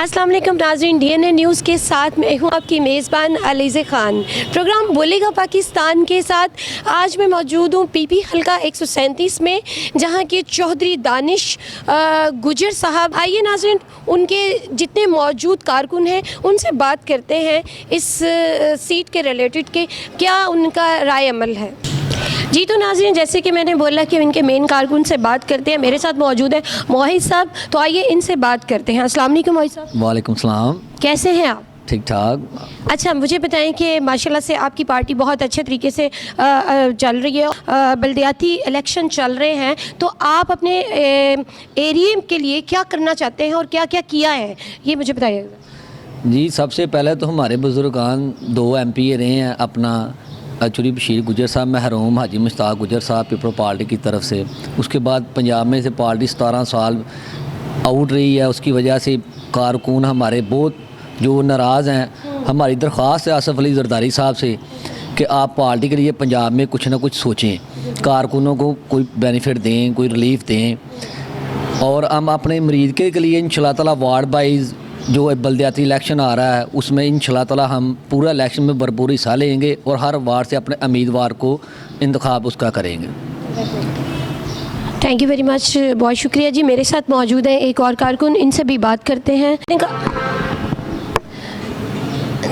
अस्सलाम वालेकुम नाज़रीन, डीएनए न्यूज़ के साथ मैं हूँ आपकी मेज़बान अलीज़े ख़ान। प्रोग्राम बोलेगा पाकिस्तान के साथ आज मैं मौजूद हूँ पीपी हल्का 137 में, जहाँ के चौधरी दानिश गुजर साहब। आइए नाज़रीन, उनके जितने मौजूद कारकुन हैं उनसे बात करते हैं इस सीट के रिलेटेड के क्या उनका राय अमल है। जी तो नाज़रीन, जैसे कि मैंने बोला कि इनके मेन कारकुन से बात करते हैं। मेरे साथ मौजूद है मोहित साहब, तो आइए इनसे बात करते हैं। अस्सलाम वालेकुम मोहित साहब। वालेकुम सलाम। कैसे हैं आप? ठीक ठाक। अच्छा, मुझे बताएं कि माशाल्लाह से आपकी पार्टी बहुत अच्छे तरीके से चल रही है। बल्दियाती इलेक्शन चल रहे हैं, तो आप अपने एरिया के लिए क्या करना चाहते हैं और क्या क्या किया है, ये मुझे बताइएगा। जी, सबसे पहले तो हमारे बुज़ुर्गान 2 MP रहे हैं, अपना चौधरी बशीर गुजर साहब, महरूम हाजी मुश्ताक गुजर साहब पीपल पार्टी की तरफ से। उसके बाद पंजाब में से पार्टी 17 साल आउट रही है, उसकी वजह से कारकुन हमारे बहुत जो नाराज़ हैं। हमारी दरख्वास्त है आसफ़ अली ज़रदारी साहब से कि आप पार्टी के लिए पंजाब में कुछ ना कुछ सोचें, कारकुनों को कोई बेनिफिट दें, कोई रिलीफ दें। और हम अपने मरीज़ के लिए इंशाअल्लाह ताला वार्ड वाइज जो बल्दियाती इलेक्शन आ रहा है उसमें इंशाअल्लाह ताला हम पूरा इलेक्शन में भरपूर हिस्सा लेंगे और हर वार्ड से अपने उम्मीदवार को इंतखाब उसका करेंगे। थैंक यू वेरी मच, बहुत शुक्रिया जी। मेरे साथ मौजूद है एक और कारकुन, इनसे भी बात करते हैं।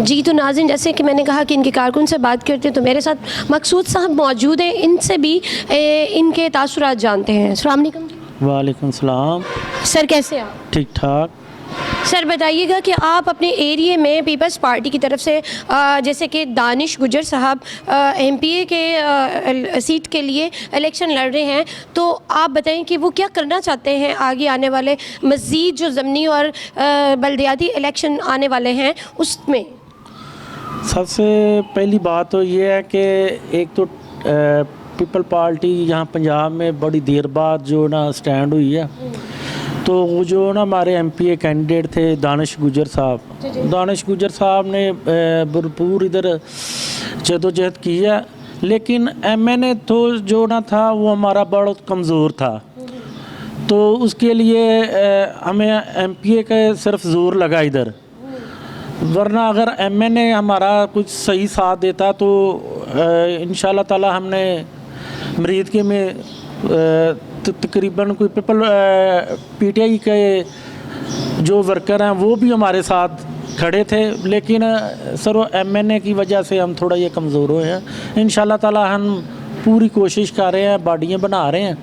जी तो नाज़रीन, जैसे कि मैंने कहा कि इनके कारकुन से बात करते हैं, तो मेरे साथ मकसूद साहब मौजूद हैं। इनसे भी इनके तासुरात जानते हैं। अस्सलाम वालेकुम। वालेकुम सलाम। सर कैसे हैं आप? ठीक ठाक। सर बताइएगा कि आप अपने एरिया में पीपल्स पार्टी की तरफ से जैसे कि दानिश गुजर साहब MPA के सीट के लिए इलेक्शन लड़ रहे हैं, तो आप बताएं कि वो क्या करना चाहते हैं आगे आने वाले मज़ीद जो ज़मनी और बल्दियाती इलेक्शन आने वाले हैं उसमें। सबसे पहली बात तो ये है कि एक तो पीपल पार्टी यहाँ पंजाब में बड़ी देर बाद जो ना स्टैंड हुई है, तो वो जो ना हमारे MPA कैंडिडेट थे दानिश गुजर साहब, दानिश गुजर साहब ने भरपूर इधर जदोजहद की है, लेकिन MNA तो जो ना था वो हमारा बहुत कमज़ोर था। तो उसके लिए हमें MPA का सिर्फ ज़ोर लगा इधर, वरना अगर MNA हमारा कुछ सही साथ देता तो इंशाल्लाह ताला हमने मरीद के में तकरीबन कोई पीपल PTI के जो वर्कर हैं वो भी हमारे साथ खड़े थे, लेकिन सर MNA की वजह से हम थोड़ा ये कमज़ोर हुए हैं। इंशाल्लाह ताला हम पूरी कोशिश कर रहे हैं, बाडियाँ बना रहे हैं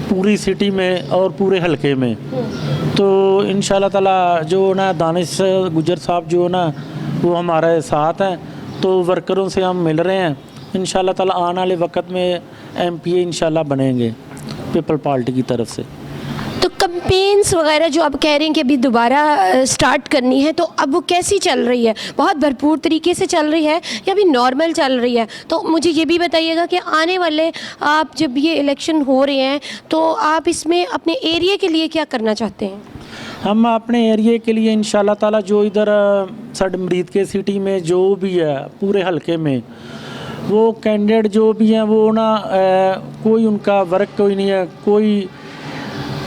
पूरी सिटी में और पूरे हलके में। तो इंशाल्लाह ताला जो ना दानिश गुजर साहब जो ना वो हमारे साथ हैं, तो वर्करों से हम मिल रहे हैं। इंशाल्लाह ताला आने वाले वक्त में MPA इंशाल्लाह बनेंगे पीपल पार्टी की तरफ से। तो कैंपेन्स वगैरह जो आप कह रहे हैं कि अभी दोबारा स्टार्ट करनी है, तो अब वो कैसी चल रही है? बहुत भरपूर तरीके से चल रही है या अभी नॉर्मल चल रही है? तो मुझे ये भी बताइएगा कि आने वाले आप जब ये इलेक्शन हो रहे हैं तो आप इसमें अपने एरिया के लिए क्या करना चाहते हैं? हम अपने एरिया के लिए इंशाल्लाह ताला जो इधर साढ़े मरीद के सिटी में जो भी है पूरे हलके में वो कैंडिडेट जो भी हैं वो ना कोई उनका वर्क कोई नहीं है, कोई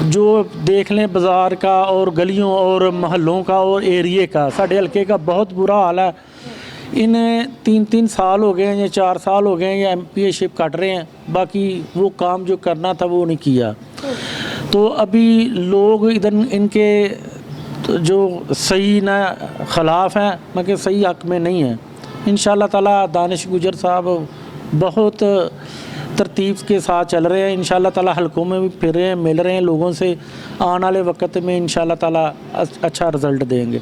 जो देख लें बाज़ार का और गलियों और महलों का और एरिए का, साढ़े हलके का बहुत बुरा हाल है। इन्हें 3-3 साल हो गए हैं या 4 साल हो गए हैं या MPA शिप काट रहे हैं, बाकी वो काम जो करना था वो नहीं किया। तो अभी लोग इधर इनके जो सही ना ख़िलाफ़ हैं, मगर सही हक़ में नहीं है। इंशाल्लाह ताला दानिश गुजर साहब बहुत तरतीब के साथ चल रहे हैं। इंशाल्लाह ताला हलकों में भी फिर रहे हैं, मिल रहे हैं लोगों से। आने वाले वक्त में इंशाल्लाह ताला अच्छा रिज़ल्ट देंगे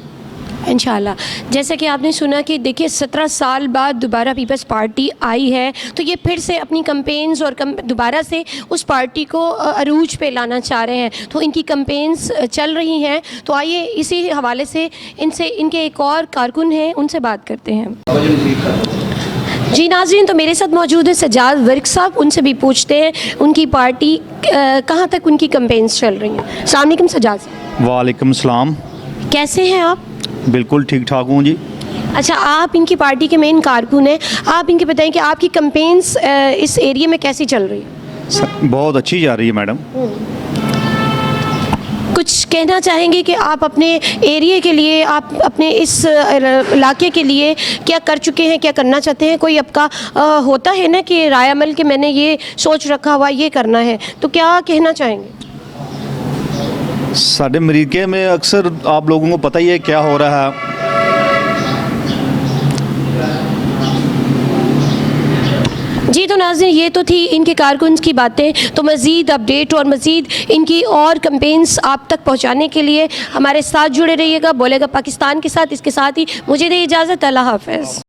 इंशाल्लाह। जैसे कि आपने सुना कि देखिए 17 साल बाद दोबारा पीपल्स पार्टी आई है, तो ये फिर से अपनी कैंपेन्स और दोबारा से उस पार्टी को अरूज पे लाना चाह रहे हैं। तो इनकी कैंपेन्स चल रही हैं, तो आइए इसी हवाले से इनसे इनके एक और कारकुन हैं उनसे बात करते हैं। जी नाज़रीन, तो मेरे साथ मौजूद है सजाद वर्क साहब, उनसे भी पूछते हैं उनकी पार्टी कहाँ तक उनकी कैंपेन्स चल रही हैं। अस्सलाम वालेकुम सजाद साहब। वालेकुम सलाम। कैसे हैं आप? बिल्कुल ठीक ठाक हूँ जी। अच्छा, आप इनकी पार्टी के मेन कारकुन हैं, आप इनके बताएं कि आपकी कैंपेन्स इस एरिया में कैसी चल रही है? बहुत अच्छी जा रही है मैडम। कुछ कहना चाहेंगे कि आप अपने एरिया के लिए, आप अपने इस इलाके के लिए क्या कर चुके हैं, क्या करना चाहते हैं? कोई आपका होता है ना कि राय अमल के मैंने ये सोच रखा हुआ ये करना है, तो क्या कहना चाहेंगे? साढ़े मरीके में अक्सर आप लोगों को पता ही है क्या हो रहा है। जी तो नाज़रीन, ये तो थी इनके कारकुन की बातें। तो मज़ीद अपडेट और मज़ीद इनकी और कैंपेन्स आप तक पहुंचाने के लिए हमारे साथ जुड़े रहिएगा बोलेगा पाकिस्तान के साथ। इसके साथ ही मुझे दे इजाज़त, अल्लाह हाफ़िज़।